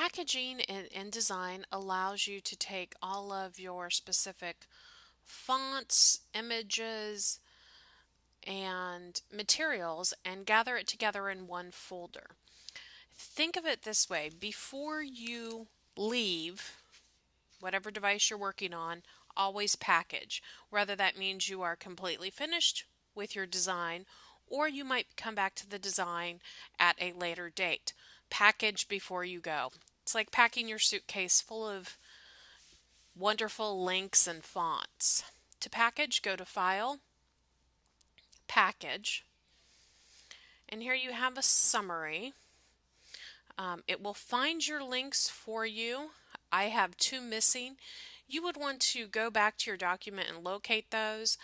Packaging in InDesign allows you to take all of your specific fonts, images, and materials and gather it together in one folder. Think of it this way: before you leave whatever device you're working on, always package. Whether that means you are completely finished with your design or you might come back to the design at a later date. Package before you go. It's like packing your suitcase full of wonderful links and fonts. To package, go to File, Package, and here you have a summary. It will find your links for you. I have two missing. You would want to go back to your document and locate those.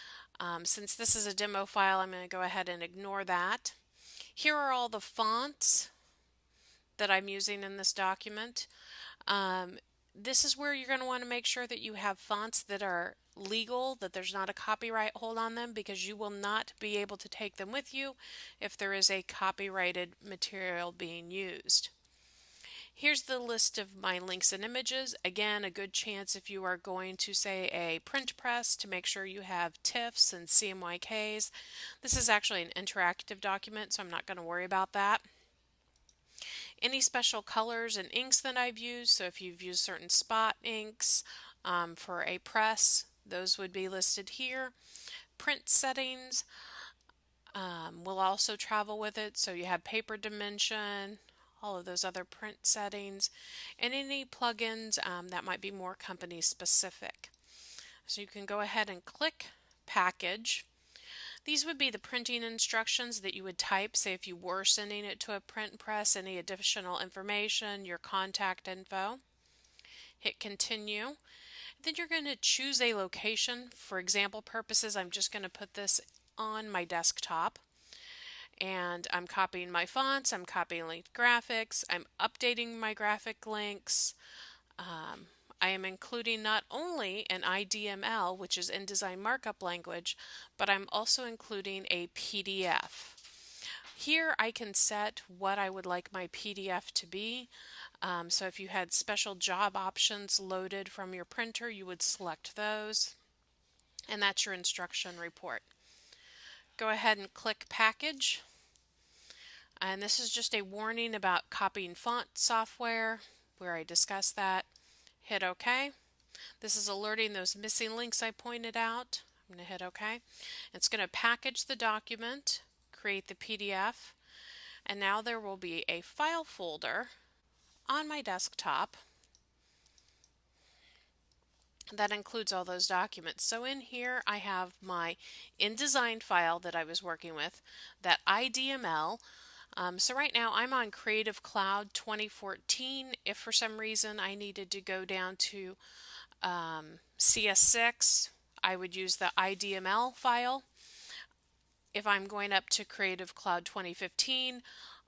Since this is a demo file, I'm going to go ahead and ignore that. Here are all the fonts that I'm using in this document. This is where you're going to want to make sure that you have fonts that are legal, that there's not a copyright hold on them, because you will not be able to take them with you if there is a copyrighted material being used. Here's the list of my links and images. Again, a good chance if you are going to say a print press to make sure you have TIFFs and CMYKs. This is actually an interactive document, so I'm not going to worry about that. Any special colors and inks that I've used, so if you've used certain spot inks for a press, those would be listed here. Print settings will also travel with it, so you have paper dimension, all of those other print settings, and any plugins that might be more company specific. So you can go ahead and click Package. These would be the printing instructions that you would type, say if you were sending it to a print press, any additional information, your contact info. Hit Continue. Then you're going to choose a location. For example purposes, I'm just going to put this on my desktop. And I'm copying my fonts, I'm copying linked graphics, I'm updating my graphic links. I am including not only an IDML, which is InDesign markup language, but I'm also including a PDF. Here I can set what I would like my PDF to be. So if you had special job options loaded from your printer, you would select those. And that's your instruction report. Go ahead and click Package. And this is just a warning about copying font software, where I discuss that. Hit OK. This is alerting those missing links I pointed out. I'm going to hit OK. It's going to package the document, create the PDF, and now there will be a file folder on my desktop that includes all those documents. So in here I have my InDesign file that I was working with, that IDML. So right now I'm on Creative Cloud 2014. If for some reason I needed to go down to CS6, I would use the IDML file. If I'm going up to Creative Cloud 2015,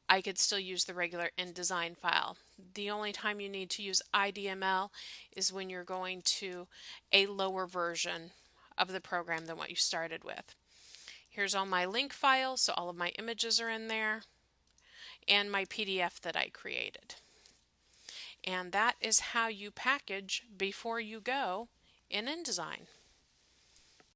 I could still use the regular InDesign file. The only time you need to use IDML is when you're going to a lower version of the program than what you started with. Here's all my link files, so all of my images are in there, and my PDF that I created. And that is how you package before you go in InDesign.